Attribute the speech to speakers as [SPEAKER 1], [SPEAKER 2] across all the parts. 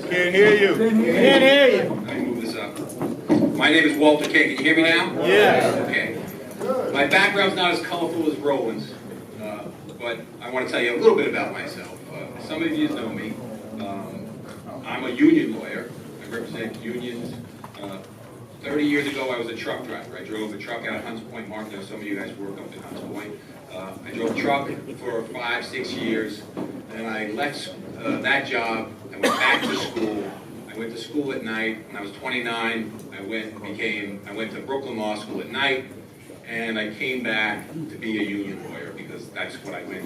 [SPEAKER 1] Can't hear you. Can't hear you.
[SPEAKER 2] Let me move this up. My name is Walter Kane. Can you hear me now?
[SPEAKER 1] Yeah.
[SPEAKER 2] Okay. My background's not as colorful as Roland's, but I want to tell you a little bit about myself. Some of you know me. I'm a union lawyer. I represent unions. 30 years ago, I was a truck driver. I drove a truck out of Hunts Point. Mark, now some of you guys work up in Hunts Point. I drove a truck for 5-6 years, and I left that job. I went back to school. I went to school at night. When I was 29, I went to Brooklyn Law School at night, and I came back to be a union lawyer because that's what I went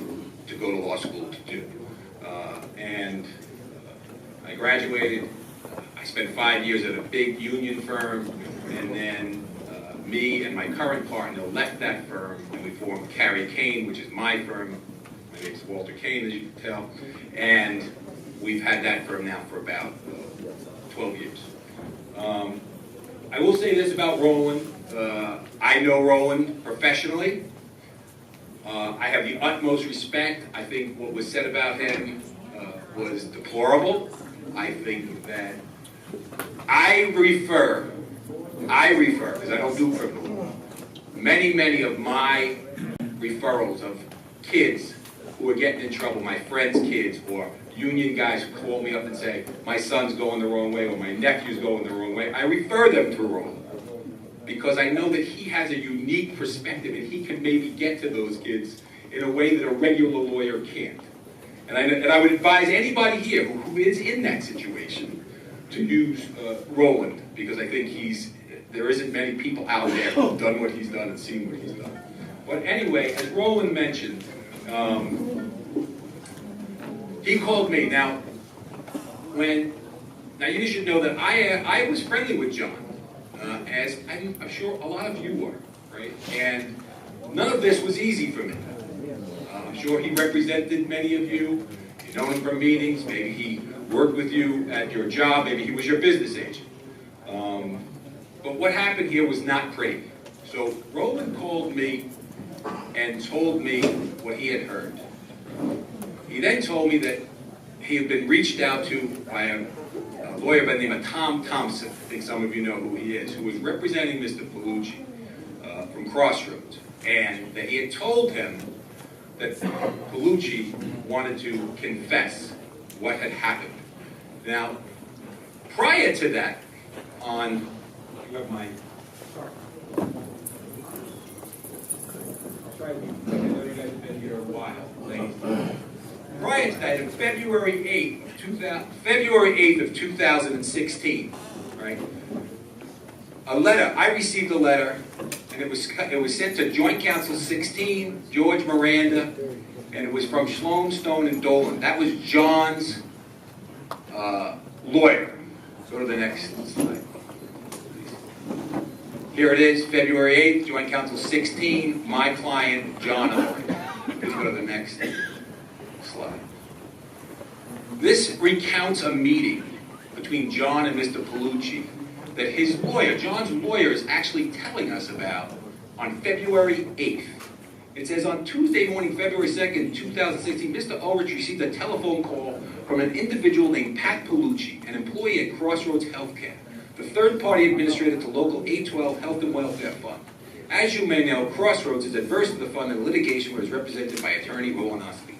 [SPEAKER 2] to go to law school to do. I graduated. I spent 5 years at a big union firm, and then me and my current partner left that firm, and we formed Kane, which is my firm. My name is Walter Kane, as you can tell, and we've had that firm now for about 12 years. I will say this about Roland. I know Roland professionally. I have the utmost respect. I think what was said about him was deplorable. I think that I refer, because I don't do criminal law, many of my referrals of kids who are getting in trouble, my friends' kids, or union guys who call me up and say, my son's going the wrong way, or my nephew's going the wrong way, I refer them to Roland. Because I know that he has a unique perspective, and he can maybe get to those kids in a way that a regular lawyer can't. And I would advise anybody here who is in that situation to use Roland, because I think there isn't many people out there who've done what he's done and seen what he's done. But anyway, as Roland mentioned, he called me. Now you should know that I was friendly with John, as I'm sure a lot of you were, right? And none of this was easy for me. I'm sure he represented many of you. You know him from meetings. Maybe he worked with you at your job. Maybe he was your business agent. But what happened here was not pretty. So Roland called me and told me what he had heard. He then told me that he had been reached out to by a lawyer by the name of Tom Thompson. I think some of you know who he is, who was representing Mr. Palucci from Crossroads. And that he had told him that Palucci wanted to confess what had happened. Now, prior to that, you have my... I know you guys have been here a while. Prior to that, on February 8th of 2016, right? I received a letter, and it was sent to Joint Counsel 16, George Miranda, and it was from Sloan, Stone, and Dolan. That was John's lawyer. Go to the next slide. Here it is, February 8th, Joint Counsel 16, my client, John Owen. Please go to the next slide. This recounts a meeting between John and Mr. Palucci that his lawyer, John's lawyer, is actually telling us about on February 8th. It says, on Tuesday morning, February 2nd, 2016, Mr. Ulrich received a telephone call from an individual named Pat Palucci, an employee at Crossroads Healthcare, the third-party administrator to local 812 Health and Welfare Fund. As you may know, Crossroads is adverse to the fund in litigation where it is represented by attorney Roland Osby.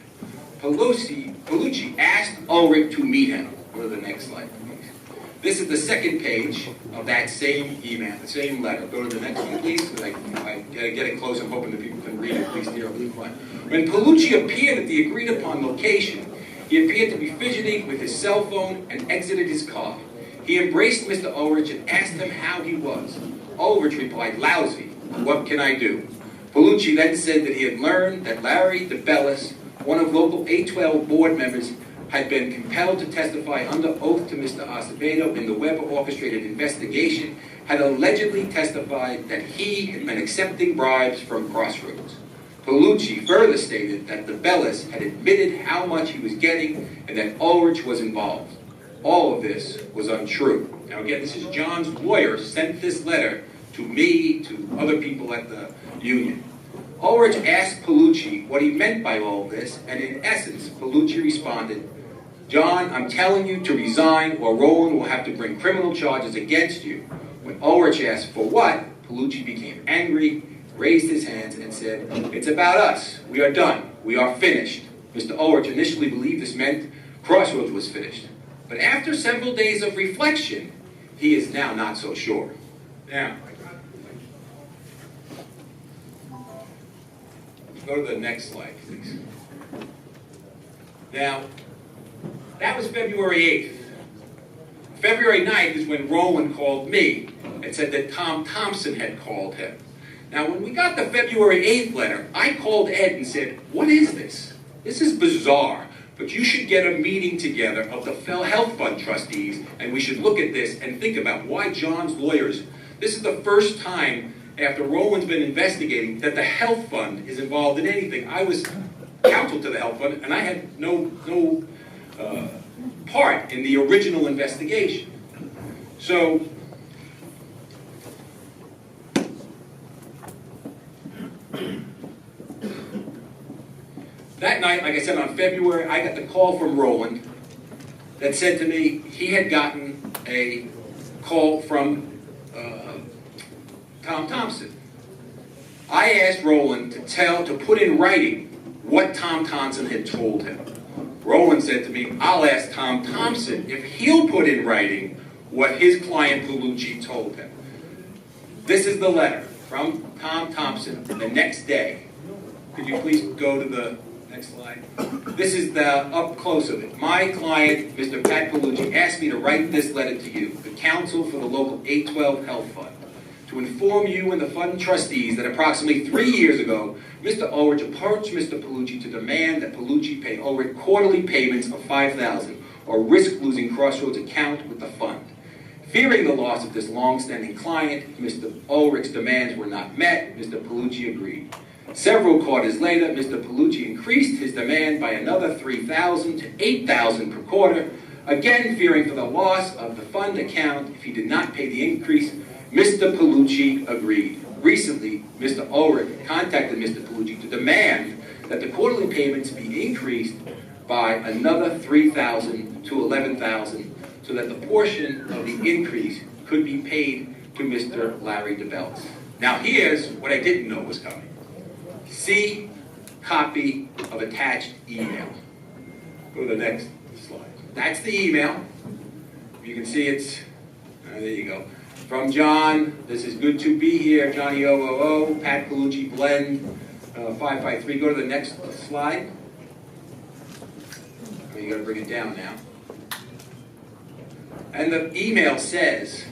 [SPEAKER 2] Palucci asked Ulrich to meet him. Go to the next slide, please. This is the second page of that same email, the same letter. Go to the next one, please, because I gotta get it close. I'm hoping that people can read it, at least near a blue line. When Palucci appeared at the agreed-upon location, he appeared to be fidgeting with his cell phone and exited his car. He embraced Mr. Ulrich and asked him how he was. Ulrich replied, lousy. What can I do? Palucci then said that he had learned that Larry DeBellis, one of local 812 board members, had been compelled to testify under oath to Mr. Acevedo in the Weber-orchestrated investigation, had allegedly testified that he had been accepting bribes from Crossroads. Palucci further stated that DeBellis had admitted how much he was getting and that Ulrich was involved. All of this was untrue. Now again, this is John's lawyer sent this letter to me, to other people at the union. Ulrich asked Palucci what he meant by all this, and in essence, Palucci responded, John, I'm telling you to resign or Roland will have to bring criminal charges against you. When Ulrich asked for what, Palucci became angry, raised his hands, and said, it's about us. We are done. We are finished. Mr. Ulrich initially believed this meant Crossroads was finished. But after several days of reflection, he is now not so sure. Now, go to the next slide, please. Now, that was February 8th. February 9th is when Roland called me and said that Tom Thompson had called him. Now, when we got the February 8th letter, I called Ed and said, what is this? This is bizarre, but you should get a meeting together of the Health Fund trustees, and we should look at this and think about why John's lawyers, this is the first time after Roland's been investigating that the Health Fund is involved in anything. I was counsel to the Health Fund, and I had no part in the original investigation. So, that night, like I said, on February, I got the call from Roland that said to me he had gotten a call from Tom Thompson. I asked Roland to put in writing what Tom Thompson had told him. Roland said to me, I'll ask Tom Thompson if he'll put in writing what his client Palucci told him. This is the letter from Tom Thompson the next day. Could you please go to the next slide? This is the up close of it. My client, Mr. Pat Palucci, asked me to write this letter to you, the counsel for the local 812 Health Fund, to inform you and the fund trustees that approximately 3 years ago, Mr. Ulrich approached Mr. Palucci to demand that Palucci pay Ulrich quarterly payments of $5,000 or risk losing Crossroads' account with the fund. Fearing the loss of this long-standing client, Mr. Ulrich's demands were not met. Mr. Palucci agreed. Several quarters later, Mr. Palucci increased his demand by another $3,000 to $8,000 per quarter. Again, fearing for the loss of the fund account if he did not pay the increase, Mr. Palucci agreed. Recently, Mr. Ulrich contacted Mr. Palucci to demand that the quarterly payments be increased by another $3,000 to $11,000 so that the portion of the increase could be paid to Mr. Larry DeBelts. Now here's what I didn't know was coming. See copy of attached email. Go to the next slide. That's the email. You can see it's, there you go. From John, this is good to be here, Johnny OOO, Pat Palucci, Blend, 553. Go to the next slide. You got to bring it down now. And the email says,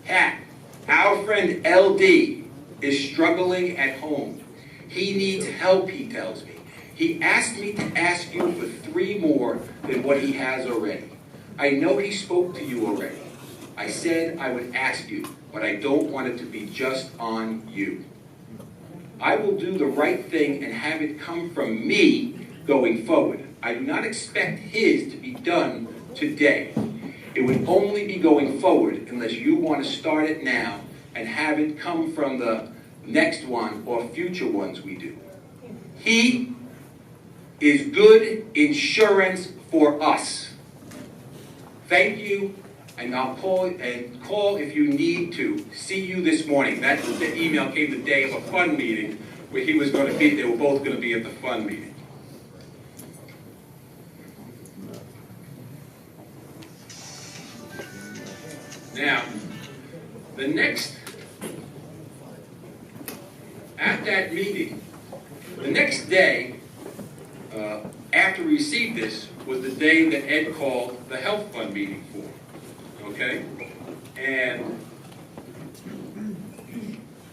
[SPEAKER 2] Pat, our friend LD is struggling at home. He needs help, he tells me. He asked me to ask you for 3 more than what he has already. I know he spoke to you already. I said I would ask you, but I don't want it to be just on you. I will do the right thing and have it come from me going forward. I do not expect his to be done today. It would only be going forward unless you want to start it now and have it come from the next one or future ones we do. He is good insurance for us. Thank you, and I'll call if you need to. See you this morning. That's the email came the day of a fund meeting where he was going to be. They were both going to be at the fund meeting. Now, the next, at that meeting, the next day, after we received this, was the day that Ed called the health fund meeting for, okay? And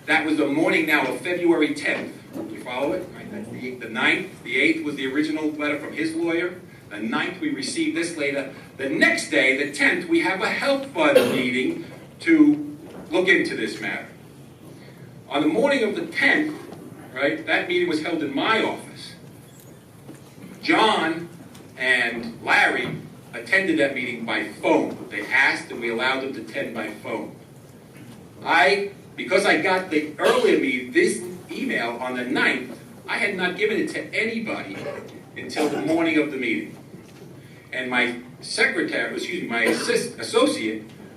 [SPEAKER 2] that was the morning now of February 10th. You follow it? Right, that's the 9th. The 8th was the original letter from his lawyer. The 9th, we received this later. The next day, the 10th, we have a health fund meeting to look into this matter. On the morning of the 10th, right, that meeting was held in my office. John and Larry attended that meeting by phone. They asked and we allowed them to attend by phone. Because I got the earlier meeting, this email on the 9th, I had not given it to anybody until the morning of the meeting. And my associate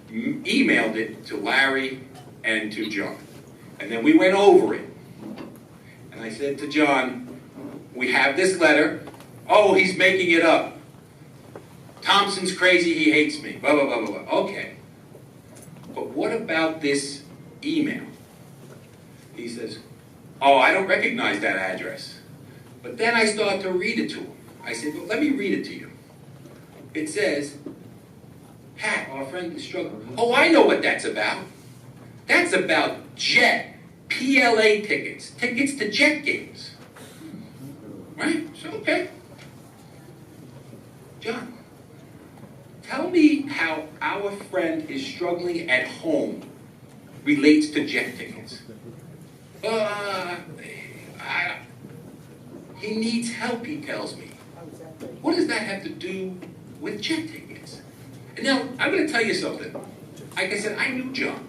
[SPEAKER 2] emailed it to Larry and to John. And then we went over it. And I said to John, we have this letter. Oh, he's making it up. Thompson's crazy, he hates me, blah, blah, blah, blah, blah. Okay. But what about this email? He says, oh, I don't recognize that address. But then I start to read it to him. I said, well, let me read it to you. It says, Pat, our friend is struggling. Oh, I know what that's about. That's about Jet, PLA tickets to Jet games. Right? So, okay. John, tell me how our friend is struggling at home relates to Jet tickets. He needs help, he tells me. What does that have to do with Jet tickets? And now, I'm going to tell you something. Like I said, I knew John.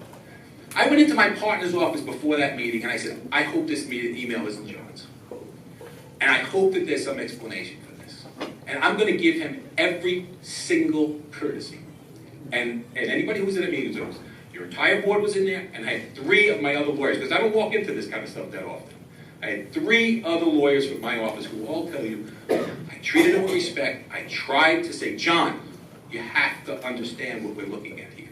[SPEAKER 2] I went into my partner's office before that meeting, and I said, I hope this email isn't John's. And I hope that there's some explanation for this. And I'm going to give him every single courtesy. And anybody who's in the meeting knows, your entire board was in there, and I had 3 of my other lawyers, because I don't walk into this kind of stuff that often. I had 3 other lawyers from my office who all tell you, I treated him with respect. I tried to say, John, you have to understand what we're looking at here.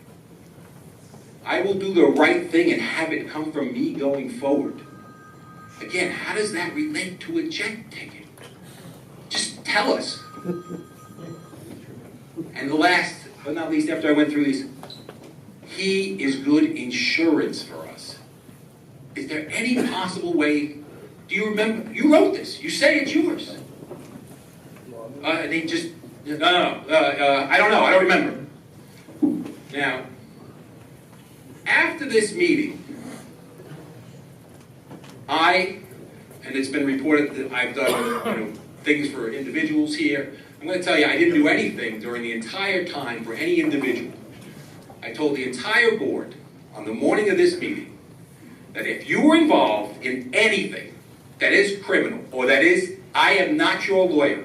[SPEAKER 2] I will do the right thing and have it come from me going forward. Again, how does that relate to a Jet ticket? Just tell us. And the last, but not least, after I went through these, he is good insurance for us. Is there any possible way, do you remember, you wrote this, you say it's yours. They just, I don't know, I don't remember. Now, after this meeting, and it's been reported that I've done things for individuals here. I'm going to tell you, I didn't do anything during the entire time for any individual. I told the entire board on the morning of this meeting that if you were involved in anything that is criminal, or that is, I am not your lawyer,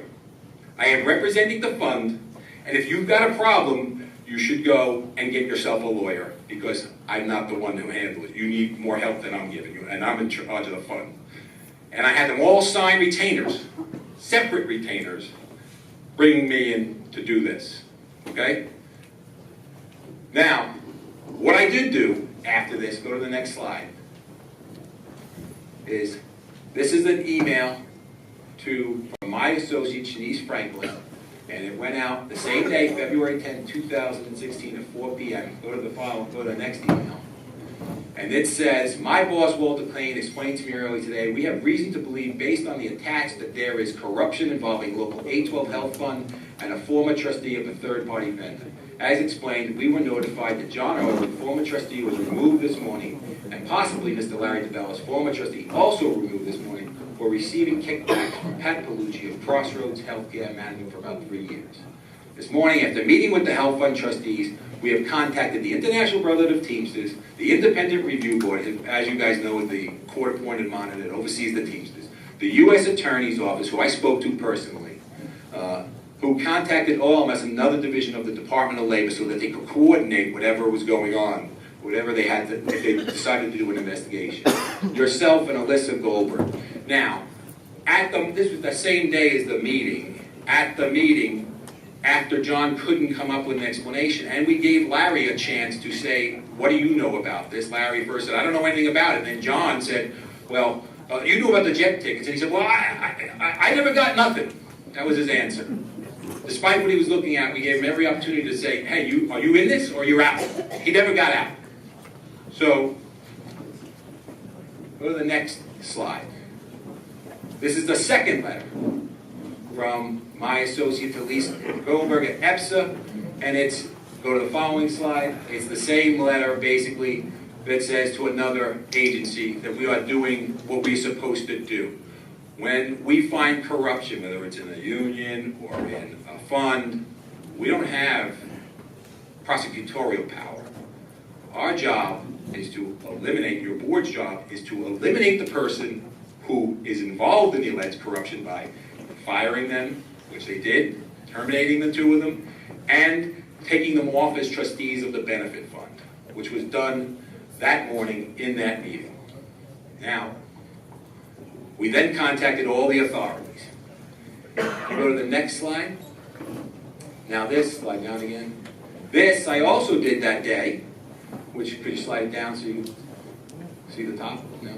[SPEAKER 2] I am representing the fund, and if you've got a problem, you should go and get yourself a lawyer, because I'm not the one who handles it. You need more help than I'm giving you, and I'm in charge of the fund. And I had them all sign retainers, separate retainers, bringing me in to do this, okay? Now, what I did do after this, go to the next slide, is this is an email from my associate, Shanice Franklin, and it went out the same day, February 10, 2016 at 4 p.m. Go to the next email. And it says, my boss, Walter Kane, explained to me earlier today, we have reason to believe, based on the attacks, that there is corruption involving local 812 Health Fund and a former trustee of a third-party vendor. As explained, we were notified that John Owen, former trustee, was removed this morning, and possibly Mr. Larry DeBellis, former trustee, also removed this morning for receiving kickbacks from Pat Palucci of Crossroads Healthcare Management for about 3 years. This morning, after meeting with the Health Fund trustees, we have contacted the International Brotherhood of Teamsters, the Independent Review Board, as you guys know is the court-appointed monitor that oversees the Teamsters, the U.S. Attorney's Office, who I spoke to personally, who contacted OLMS, another division of the Department of Labor, so that they could coordinate whatever was going on, whatever they had to, if they decided to do an investigation. Yourself and Alyssa Goldberg. Now, this was the same day as the meeting. At the meeting, after John couldn't come up with an explanation, and we gave Larry a chance to say, what do you know about this? Larry first said, I don't know anything about it. And then John said, well, you knew about the Jet tickets. And he said, well, I never got nothing. That was his answer. Despite what he was looking at, we gave him every opportunity to say, hey, are you in this or you're out? He never got out. So, go to the next slide. This is the second letter from my associate Elise Goldberg at EPSA, and go to the following slide. It's the same letter, basically, that says to another agency that we are doing what we're supposed to do. When we find corruption, whether it's in a union or in a fund, we don't have prosecutorial power. Our job is to eliminate, your board's job is to eliminate the person who is involved in the alleged corruption by firing them, which they did, terminating the 2 of them, and taking them off as trustees of the benefit fund, which was done that morning in that meeting. Now, we then contacted all the authorities. You go to the next slide. Now this, slide down again. This I also did that day, which, could you slide it down so you see the top? No?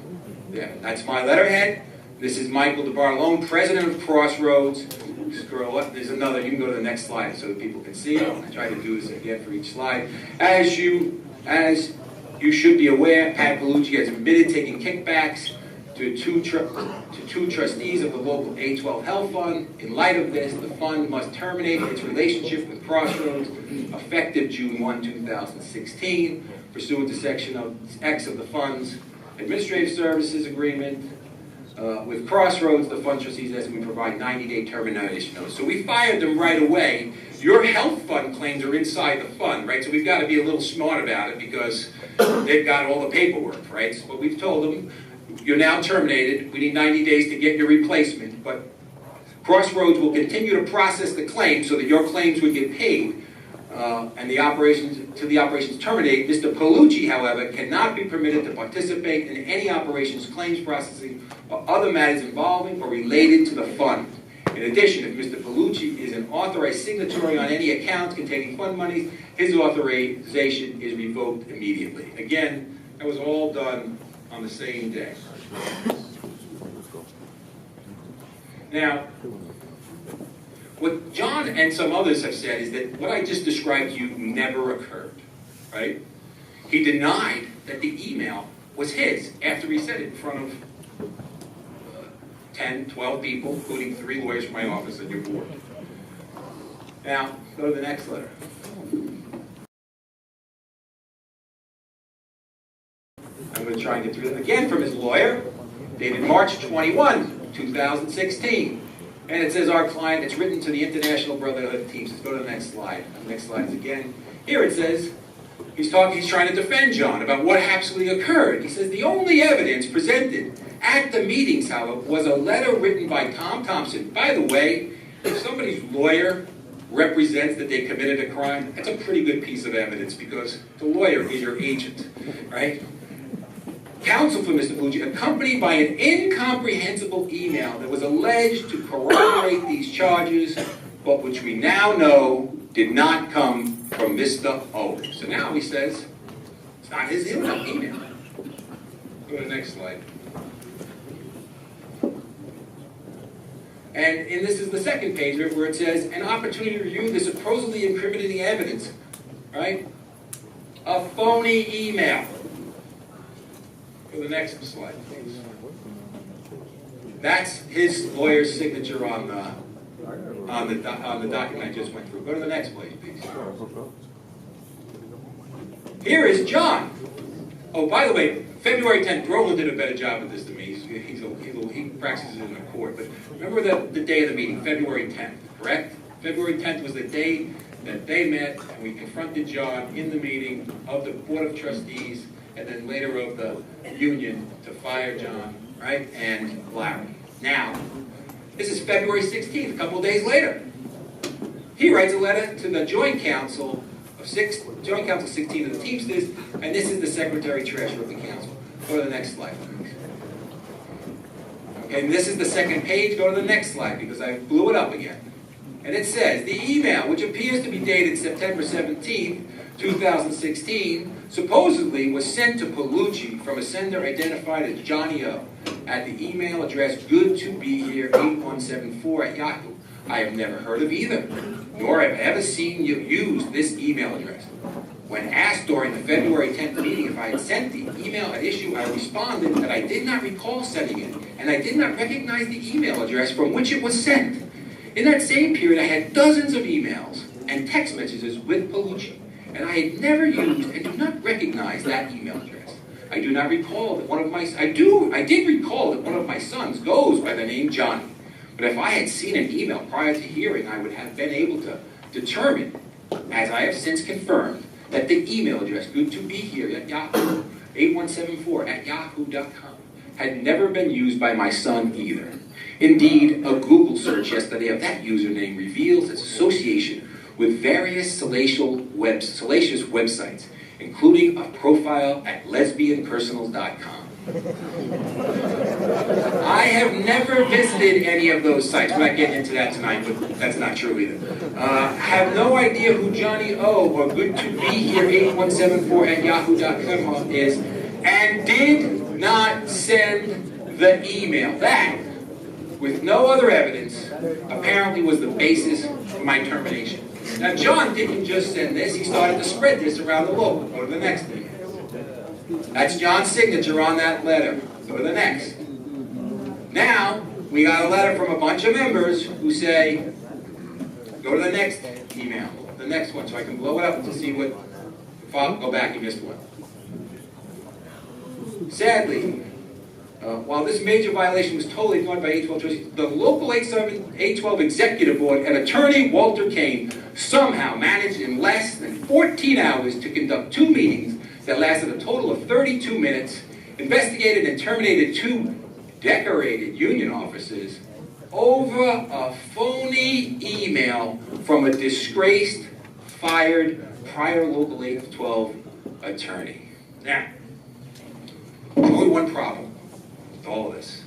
[SPEAKER 2] Yeah, that's my letterhead. This is Michael DeBartolone, president of Crossroads. Scroll up, there's another, you can go to the next slide so that people can see it. I try to do this again for each slide. As you should be aware, Pat Bellucci has admitted taking kickbacks to two trustees of the local A12 Health Fund. In light of this, the fund must terminate its relationship with Crossroads effective June 1, 2016, pursuant to Section X of the fund's Administrative Services Agreement. With Crossroads, the fund trustees asked we provide 90-day termination notice. So we fired them right away. Your health fund claims are inside the fund, right? So we've got to be a little smart about it because they've got all the paperwork, right? So what we've told them, you're now terminated. We need 90 days to get your replacement, but Crossroads will continue to process the claim so that your claims would get paid and the operations terminate. Mr. Bellucci, however, cannot be permitted to participate in any operations, claims processing, or other matters involving or related to the fund. In addition, if Mr. Bellucci is an authorized signatory on any accounts containing fund monies, his authorization is revoked immediately. Again, that was all done on the same day. Now, what John and some others have said is that what I just described to you never occurred, right? He denied that the email was his after he said it in front of 10, 12 people, including 3 lawyers from my office and your board. Now, go to the next letter. I'm going to try and get through that again from his lawyer, dated March 21, 2016. And it says our client, it's written to the International Brotherhood of Teamsters. Go to the next slide. The next slide is again. Here it says, he's trying to defend John about what actually occurred. He says the only evidence presented at the meetings, however, was a letter written by Tom Thompson. By the way, if somebody's lawyer represents that they committed a crime, that's a pretty good piece of evidence because the lawyer is your agent, right? Counsel for Mr. Bellucci, accompanied by an incomprehensible email that was alleged to corroborate these charges, but which we now know did not come from Mr. O. So now he says, it's not his email. Go to the next slide. And this is the second page where it says, an opportunity to review the supposedly incriminating evidence, right? A phony email. Go to the next slide, please. That's his lawyer's signature on the document I just went through. Go to the next page, please. Here is John. Oh, by the way, February 10th, Roland did a better job at this than me. He practices in the court. But remember the day of the meeting, February 10th, correct? February 10th was the day that they met, and we confronted John in the meeting of the Board of Trustees, and then later of the union to fire John, right, and Larry. Now, this is February 16th, a couple of days later. He writes a letter to the Joint Council 16 of the Teamsters, and this is the Secretary-Treasurer of the Council. Go to the next slide, please. Okay, and this is the second page. Go to the next slide, because I blew it up again. And it says, the email, which appears to be dated September 17th, 2016, supposedly was sent to Bellucci from a sender identified as Johnny O. at the email address goodtobehere8174 at Yahoo. I have never heard of either, nor have I ever seen you use this email address. When asked during the February 10th meeting if I had sent the email at issue, I responded that I did not recall sending it, and I did not recognize the email address from which it was sent. In that same period, I had dozens of emails and text messages with Bellucci, and I had never used and do not recognize that email address. I do not recall that I did recall that one of my sons goes by the name Johnny. But if I had seen an email prior to hearing, I would have been able to determine, as I have since confirmed, that the email address, goodtobehere at Yahoo, 8174 at yahoo.com, had never been used by my son either. Indeed, a Google search yesterday of that username reveals its association with various salacious websites, including a profile at lesbianpersonals.com. I have never visited any of those sites. We're not getting into that tonight, but that's not true either. Have no idea who Johnny O or Good to Be Here 8174 at yahoo.com is, and did not send the email. That, with no other evidence, apparently was the basis for my termination. Now, John didn't just send this, he started to spread this around the local. Go to the next thing. That's John's signature on that letter. Go to the next. Now, we got a letter from a bunch of members who say, go to the next email, the next one, so I can blow it up to see what, go back, you missed one. Sadly, while this major violation was totally ignored by 812 trustees, the local 812 executive board and attorney Walter Kane somehow managed in less than 14 hours to conduct 2 meetings that lasted a total of 32 minutes, investigated and terminated 2 decorated union officers over a phony email from a disgraced, fired, prior local 812 attorney. Now, only one problem with all of this.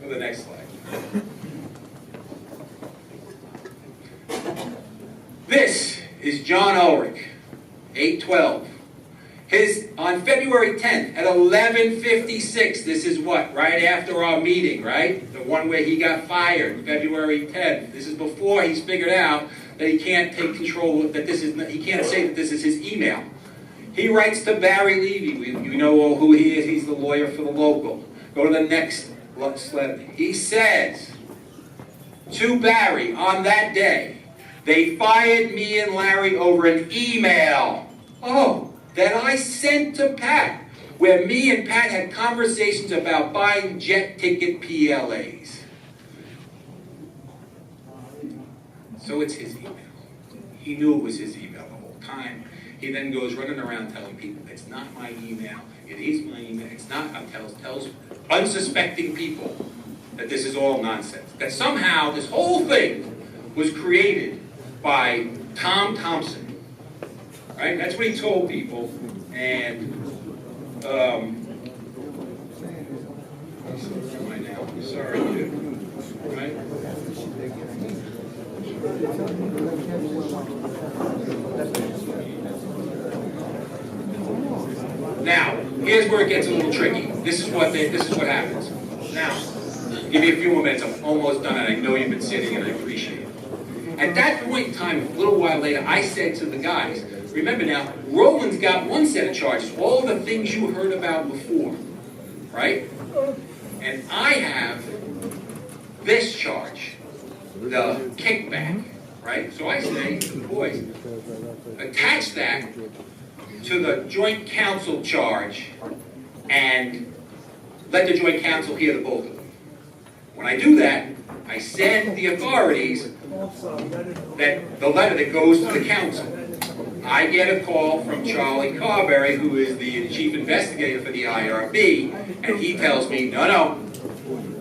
[SPEAKER 2] Go to the next slide. This is John Ulrich, 812. On February 10th at 11:56, this is what? Right after our meeting, right? The one where he got fired, February 10th. This is before he's figured out that he can't take control, that he can't say that this is his email. He writes to Barry Levy. You know who he is. He's the lawyer for the local. Go to the next letter. He says to Barry on that day, they fired me and Larry over an email. That I sent to Pat, where me and Pat had conversations about buying jet ticket PLAs. So it's his email. He knew it was his email the whole time. He then goes running around telling people, it's not my email, it is my email, it's not, tells unsuspecting people that this is all nonsense. That somehow this whole thing was created by Tom Thompson. Right? That's what he told people, and sorry, right? Now, here's where it gets a little tricky. This is what happens. Now, give me a few more minutes. I'm almost done, and I know you've been sitting, and I appreciate it. At that point in time, a little while later, I said to the guys, remember now, Roland's got one set of charges, all the things you heard about before, right? And I have this charge, the kickback, right? So I say, boys, attach that to the joint counsel charge and let the joint counsel hear the both of them. When I do that, I send the authorities that the letter that goes to the council. I get a call from Charlie Carberry, who is the chief investigator for the IRB, and he tells me, no,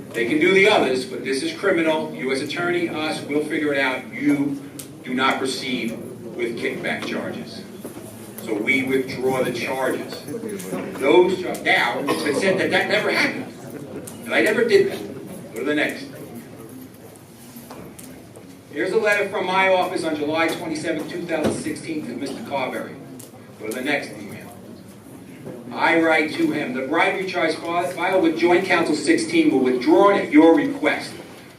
[SPEAKER 2] they can do the others, but this is criminal. U.S. Attorney, us, we'll figure it out. You do not proceed with kickback charges. So we withdraw the charges. Those charges. Now, it's been said that never happened. And I never did that. Go to the next. Here's a letter from my office on July 27, 2016 to Mr. Carberry. Go to the next email. I write to him, the bribery charge filed with Joint Counsel 16 will withdraw at your request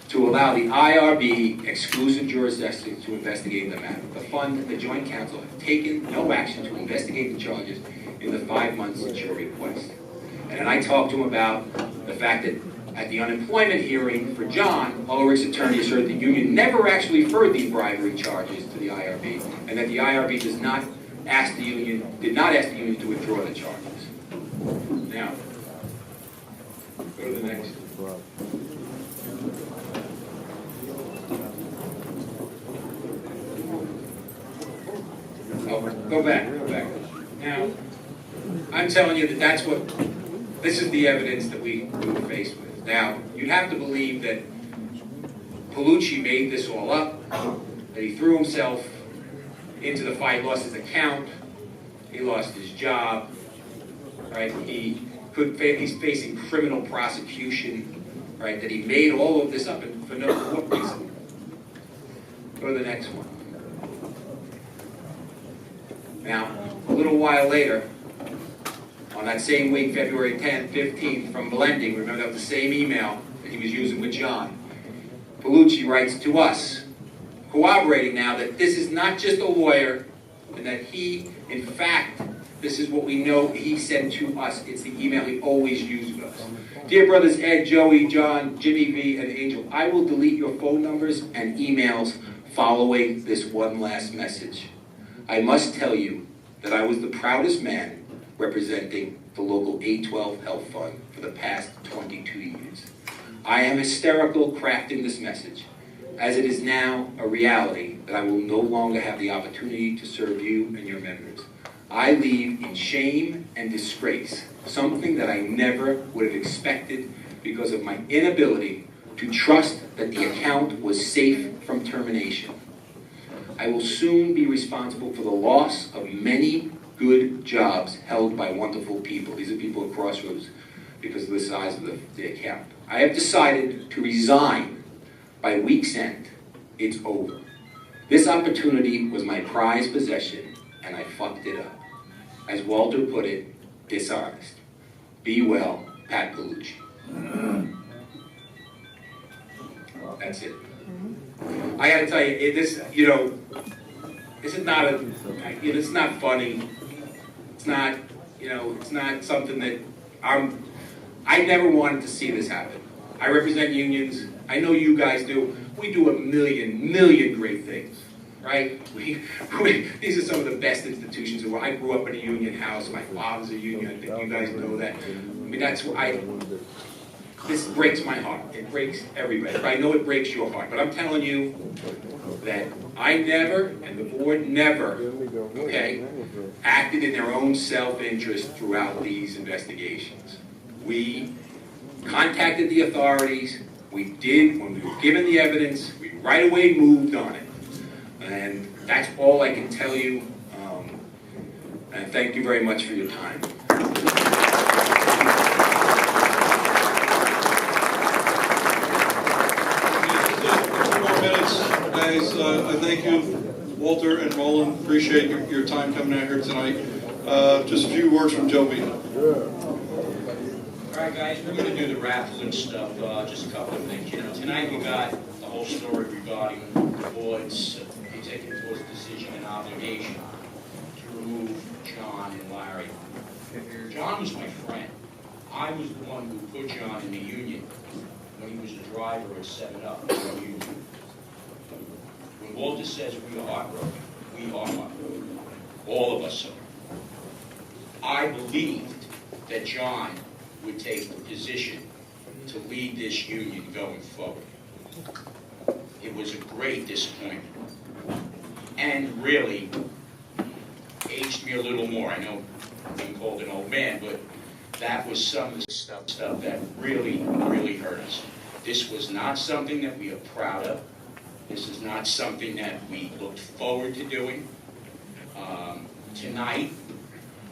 [SPEAKER 2] to allow the IRB exclusive jurisdiction to investigate the matter. The fund and the Joint Counsel have taken no action to investigate the charges in the 5 months since your request. And then I talked to him about the fact that at the unemployment hearing for John, Ulrich's attorney asserted the union never actually referred these bribery charges to the IRB, and that the IRB did not ask the union to withdraw the charges. Now, go to the next. Go back. Now, I'm telling you that this is the evidence that we were faced with. Now, you'd have to believe that Palucci made this all up, that he threw himself into the fight, lost his account, he lost his job, right? He's facing criminal prosecution, right? That he made all of this up and for no reason. Go to the next one. Now, a little while later, on that same week, February 10th, 15th, from Blending, remember that was the same email that he was using with John. Bellucci writes to us, corroborating now that this is not just a lawyer, and that he, in fact, this is what we know he sent to us. It's the email he always used with us. Dear brothers Ed, Joey, John, Jimmy V, and Angel, I will delete your phone numbers and emails following this one last message. I must tell you that I was the proudest man representing the local 812 Health Fund for the past 22 years. I am hysterical crafting this message, as it is now a reality that I will no longer have the opportunity to serve you and your members. I leave in shame and disgrace, something that I never would have expected because of my inability to trust that the account was safe from termination. I will soon be responsible for the loss of many good jobs held by wonderful people. These are people at Crossroads because of the size of the account. I have decided to resign by week's end. It's over. This opportunity was my prized possession, and I fucked it up. As Walter put it, dishonest. Be well, Pat Bellucci. That's it. I got to tell you, this is not it's not funny. It's not, it's not something that I never wanted to see this happen. I represent unions. I know you guys do. We do a million great things, right? These are some of the best institutions. I grew up in a union house. My father's a union. I think you guys know that. I mean, that's why this breaks my heart. It breaks everybody. I know it breaks your heart, but I'm telling you that I never, and the board never, okay, acted in their own self-interest throughout these investigations. We contacted the authorities. We did, when we were given the evidence, we right away moved on it. And that's all I can tell you. And thank you very much for your time.
[SPEAKER 3] Guys, I thank you, Walter and Roland. Appreciate your time coming out here tonight. Just a few words from Joe Vitta.
[SPEAKER 4] All right, guys, we're going to do the raffling stuff. Just a couple of things. Tonight we got the whole story regarding the board's, executive board's decision and obligation to remove John and Larry. John was my friend. I was the one who put John in the union when he was a driver at 7-Up in the union. When Walter says we are heartbroken, we are heartbroken. All of us are. I believed that John would take the position to lead this union going forward. It was a great disappointment. And really aged me a little more. I know I'm being called an old man, but that was some of the stuff that really hurt us. This was not something that we are proud of. This is not something that we looked forward to doing. Tonight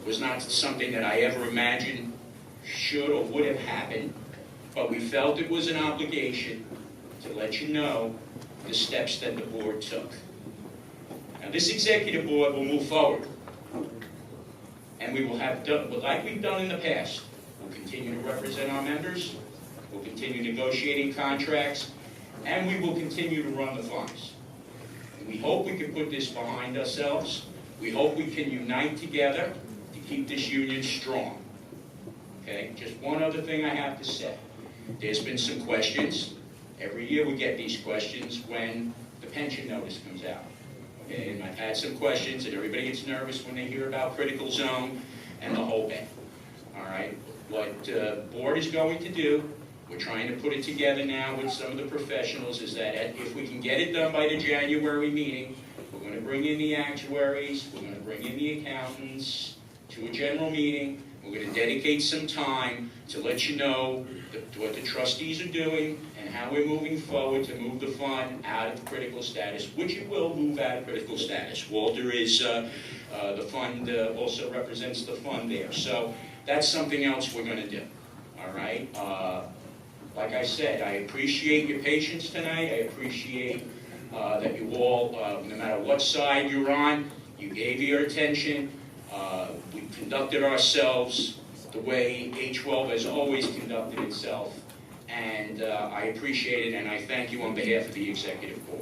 [SPEAKER 4] was not something that I ever imagined should or would have happened, but we felt it was an obligation to let you know the steps that the board took. Now this executive board will move forward, and we will have done, like we've done in the past, we'll continue to represent our members, we'll continue negotiating contracts, and we will continue to run the funds. And we hope we can put this behind ourselves. We hope we can unite together to keep this union strong. Okay, just one other thing I have to say. There's been some questions. Every year we get these questions when the pension notice comes out. Okay, and I've had some questions, and everybody gets nervous when they hear about critical zone and the whole bit. All right, what the board is going to do, we're trying to put it together now with some of the professionals, is that if we can get it done by the January meeting, we're going to bring in the actuaries, we're going to bring in the accountants, to a general meeting. We're going to dedicate some time to let you know what the trustees are doing and how we're moving forward to move the fund out of critical status, which it will move out of critical status. Walter is, the fund also represents the fund there. So that's something else we're going to do, all right? Like I said, I appreciate your patience tonight. I appreciate that you all, no matter what side you're on, you gave your attention. We conducted ourselves the way A12 has always conducted itself, and I appreciate it, and I thank you on behalf of the Executive Board.